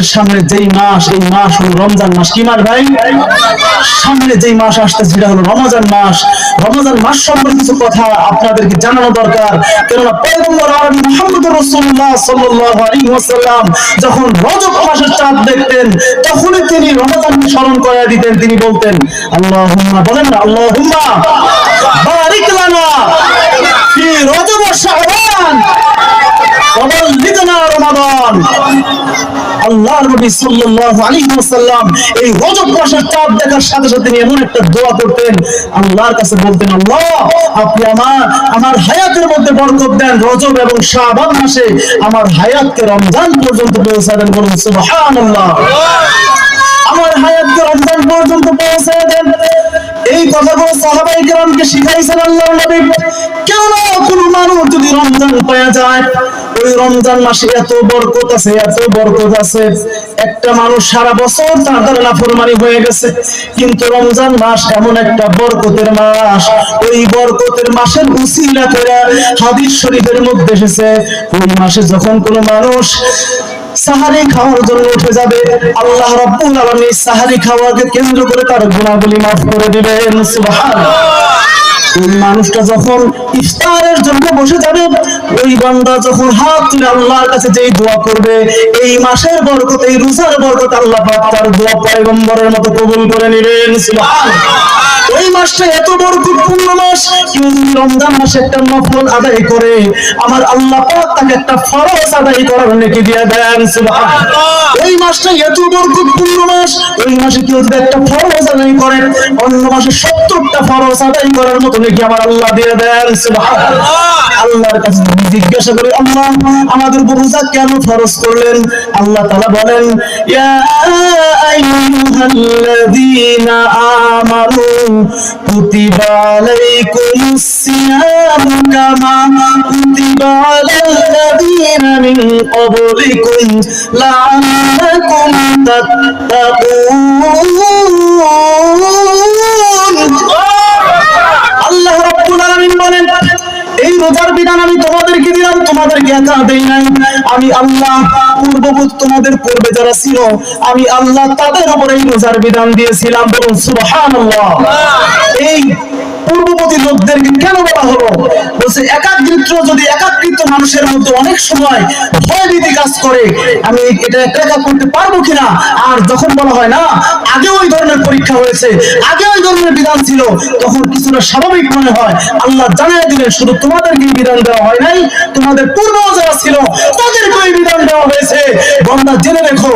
আমাদের সামনে যেই মাস, এই মাস হলো রমজান মাস। কি মাস ভাই? সামনে যেই মাস আসতেছে সেটা হলো রমজান মাস। রমজান মাস সম্পর্কে কিছু কথা আপনাদেরকে জানানো দরকার, কেননা পয়গম্বর আরবি মুহাম্মদ রাসূলুল্লাহ সাল্লাল্লাহু আলাইহি ওয়াসাল্লাম যখন রজব মাসের চাঁদ দেখতেন তখনই তিনি রমজানকে স্মরণ করে দিতেন। তিনি বলতেন আল্লাহুম্মা, বলেন না আল্লাহুম্মা বারিক লানা ফি রজব ওয়া শাবান ওয়া বাল্লিগনা রমাদান। আল্লাহর নবী সাল্লাল্লাহু আলাইহি ওয়াসাল্লাম এই রজব মাসের চাঁদ দেখার সাথে সাথে তিনি এমন একটা দোয়া করতেন, আল্লাহর কাছে বলতেন, আল্লাহ আপনি আমার হায়াতের মধ্যে বরকত দেন, রজব এবং শাবান মাসে আমার হায়াতকে রমজান পর্যন্ত পৌঁছে দেন। বলুন সুবহানাল্লাহ। আমার হায়াতকে রমজান পর্যন্ত পৌঁছে দেন। এই কথাগুলো সাহাবায়ে কেরামকে শিখাইছেন আল্লাহর নবী। কেন কোন মানুষ যদি রমজান পাওয়া যায়, ওই রমজান মাসে এত বরকত আছে, এত বরকত আছে, একটা মানুষ সারা বছর তার দ্বারা নাফরমানি হয়ে গেছে, কিন্তু রমজান মাস এমন একটা বরকতের মাস, ওই বরকতের মাসের উসিলা করে হাদিস শরীফের মধ্যে এসেছে, ওই মাসে যখন কোন মানুষ সাহারি খাওয়ার জন্য উঠে যাবে, আল্লাহ রাব্বুল আলামিন সাহারি খাওয়াকে কেন্দ্র করে তার গুনাহগুলি মাফ করে দিবেন। সুবহানাল্লাহ। ওই মানুষটা যখন ইফতারের জন্য বসে যাবে, ওই বান্দা যখন হাত তুলে আল্লাহর কাছে যেই দোয়া করবে, এই মাসের বরকত, এই রোজার বরকত আল্লাহ পাক তার দোয়া পয়গম্বরের মতো কবুল করে নেবেন। সুবহানাল্লাহ। ওই মাসটা এত বরকতপূর্ণ মাস, কেউ যদি রমজান মাসে একটা নফল আদায় করে, আমার আল্লাহ পাক তাকে একটা ফরজ আদায় করার নেকি দিয়ে দেন। সুবহানাল্লাহ। ওই মাসটা এত বরকতপূর্ণ মাস, ওই মাসে কেউ যদি একটা ফরজ আদায় করে, অন্য মাসে 70টা ফরজ আদায় করার মতো নেকি আমার আল্লাহ দিয়ে দেন। সুবহানাল্লাহ। আল্লাহর কাছে জিজ্ঞাসা করে, আল্লাহ আমাদের উপর রোজা কেন ফরজ করলেন? আল্লাহ তাআলা বলেন, ইয়া আইয়ুহাল্লাযীনা আমানু কুতিবা আলাইকুমুস সিয়ামু কামা কুতিবা আলাল্লাযীনা মিন ক্বাবলিকুম লাআল্লাকুম তাত্তাকুন। আল্লাহ রাব্বুল আলামিন বলেন, এই রোজার বিধান আমি তোমাদেরকে দিলাম, তোমাদেরকে একা দেই নাই। আমি আল্লাহ পূর্ববর্তী তোমাদের পূর্বে যারা ছিল, আমি আল্লাহ তাদের উপর এই রোজার বিধান দিয়েছিলাম। বলুন সুবহানাল্লাহ। এই পূর্ববর্তী লোকদেরকে কেন বলা হলো? বলছে একাকৃত মানুষের মধ্যে অনেক সময় ভয়ভীতি কাজ করে, আমি এটা একা করতে পারবো কিনা। আর যখন বলা হয় না আগে ওই ধরনের পরীক্ষা হয়েছে, আগে ওই ধরনের বিধান ছিল, তখন কিছুটা স্বাভাবিক মনে হয়। আল্লাহ জানিয়ে দিলেন, শুধু তোমাদেরকে বিধান দেওয়া হয় নাই, তোমাদের পূর্ব যারা ছিল তাদেরকে বিধান দেওয়া হয়েছে। বান্দা জেনে রেখো,